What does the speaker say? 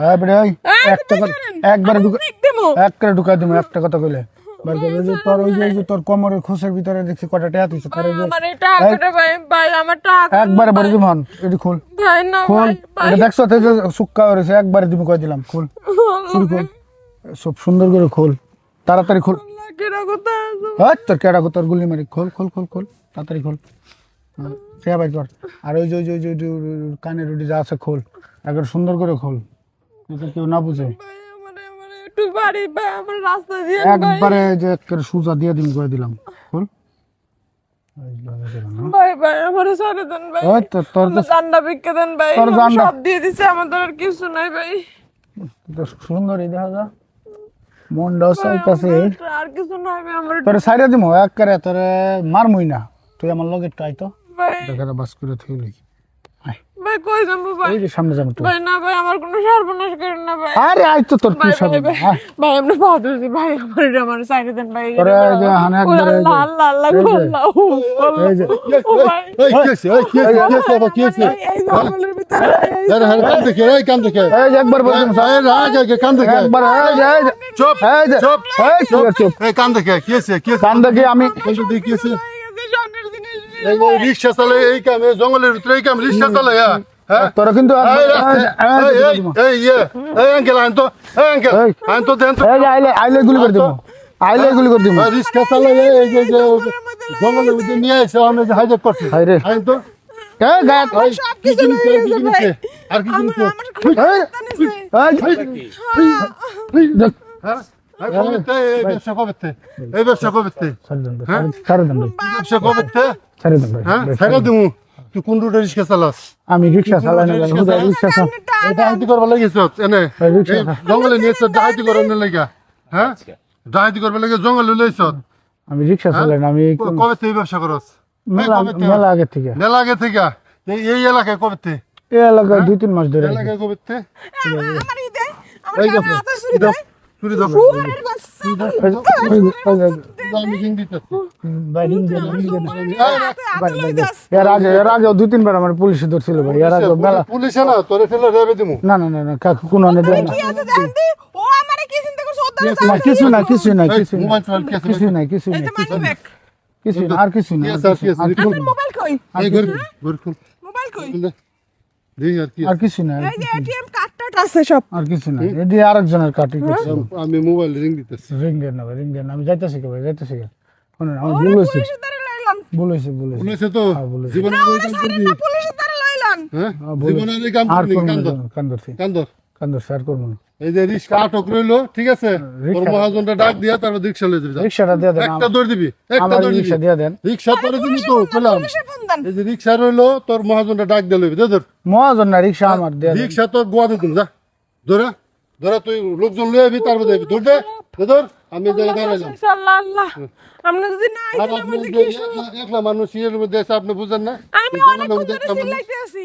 হ্যাঁ বেড়ে একটা একবারে একবারে ঢুকাই দিব একটা কথা কইলে তোর ওই যে তোর কোমরের খোসের ভিতরে দেখছি কটা টাকা তুইছে তোর একবারে বড় দিব এটি খোল খোল এটা দেখছো যে সুক্কা হয়েছে একবারে তুমি কই দিলাম খোল শুরু কর সব সুন্দর করে খোল তাড়াতাড়ি খোল তোর কেডা তোর গুলি মারি খোল খোল খোল খোল তাড়াতাড়ি খোল সে ভাই কর আর ওই যে কানের রুটি যা আছে খোল একবার সুন্দর করে খোল কেউ না বুঝে একবারে যে একবারে সুজা দিয়ে দিন করে দিলাম খোল ভাই ভাই আমারে সারে দেন ভাই তোর জান্ডা বিক্কে দেন ভাই সব দিয়ে দিছে আমাদের আর কিছু নাই ভাই তো সুন্দরই দেখা যা মনটাও চাইতাছে আর কিছু নাই ভাই আমার তোরে সাইরা দিমু একবারে তোরে মারমুই না তুই আমার লগে ট্রাই তো ভাই দেখাটা বাস করে থইলি ভাই কই যাবো ভাই এই যে সামনে যাবো তো ভাই না ভাই আমার কোনো সর্বনাশ করেন না ভাই আরে আই তো তোর কি সব ভাই আমরা বাদুছি ভাই আমার সাইডে দেন ভাই তোরে যে হানে একবারে আল্লাহ আল্লাহ আল্লাহ আল্লাহ এই যে ভাই এই কি আছে এই জঙ্গলের ভিতরে আরে আরে কান দেখে এই কান দেখে এই যে একবার বলছিস এই রাগ আগে কান দেখে একবার এই যে চুপ এই যে চুপ এই চুপ এই কান দেখে কি আছে কান দেখি আমি কইছো দি কি আছে জঙ্গলের জিনিস এই রিকশা চালায় এই কাম এই জঙ্গলের ভিতরে এই কাম রিকশা চালায় হ্যাঁ তোরা কিন্তু এই আঙ্কেল আনতো দেন তো এই যে আইলে গুলি করে দিব আইলে গুলি করে দিব রিকশা চালায় এই যে জঙ্গলের ভিতরে নিয়ে এসে আমরা যে হাইজ্যাক করছে হায়রে আনতো এই গায় সব কিছু নিয়ে আর কি জিনিস এই ব্যবসা করতে এই ব্যবসা করতে ছাড়ে দেন ভাই ব্যবসা করতে ছাড়ে দেন ভাই হ্যাঁ ছাড়া দিমু তুই কোন রুটে রিকশা চালাস আমি রিকশা চালাই না হুদা রিকশা এটা ডাহাতি করবার লাগিস এনে এই জঙ্গলে নিয়েছ ডাহাতি করার লাগা হ্যাঁ ডাহাতি করবার লাগে জঙ্গলে লইছ আমি রিকশা চালাই না আমি কবে থেকে ব্যবসা করস মেলা আগে থেকে মেলা আগে থেকে এই এলাকায় কবে থেকে এই এলাকায় 2-3 মাস ধরে এলাকায় কবে থেকে আমার ইদে এই আমার দেখো হাতে ছুরি দেয় চুরি দাও ফুলের বাচ্চা আমি রিং দিতেছি এর আগে 2-3 বার আমার পুলিশে ধরছিল ভাই এর আগে মেলা পুলিশে না তোরে ফেলে রেবে দিমু না না না না কাকু কোনো না দেয় না কি আছে জানতি ও আমারে কি চিন্তা করছ ও ধরে না কিছু না কিছু না কিছু না মোবাইল চল কেসে কিছু না কিছু এই না যে মানি ব্যাগ কিছু না আর কিছু না মোবাইল কই এই ঘর খুল মোবাইল কই দেই আর কি আর কিছু না এই যে এটিএম কার্ডটা আছে সব আর কিছু না এদি আরেকজনের কাটি করছে আমি মোবাইল রিং দিতেছি রিং দেন আমি যাইতাছি কে ভাই যাইতাছি কে শুনুন আমি ভুল হইছে পুলিশের দ্বারা লইলাম বলেছে পুলিশে তো বলেছে। জীবনে না ওই ওরে কাম সারে করবি না পুলিশের দ্বারা লইলাম হ্যাঁ বলেছে। জীবনে ওই কাম আর করবি করব কান্দর কান্দরছি কান্দর স্যার করব না এই যে রিস্কা আটক রইলো ঠিক আছে তোর মহাজনটা ডাক দিয়া তারপর রিক্সা লয়ে যাবি যা। রিকশাটা দিয়ে দেন একটা দৌড় দিবি একটা আমার দৌড় দিবি রিকশা দিয়ে দেন রিক্সা তোর দিবি তো পেলাম পুলিশের ফোন দেন এই যে রিক্সা রইলো তোর মহাজনটা ডাক দিয়ে লইবি ধর মহাজন না রিকশা আমার দিয়ে দেন রিক্সা তোর গোয়া দিতুম যা ধরা ধরা তুই লোকজন লয়ে যাবি তারপর যাবি ধর দে ধর আমি জায়গা দাঁড়াইলাম ইনশাআল্লাহ আল্লাহ আমরা যদি না আর আপনি যে একলা মানুষ ইয়ের মধ্যে আছে আপনি বুঝেন না আমি অনেক ধরে চিল্লাইতে আছি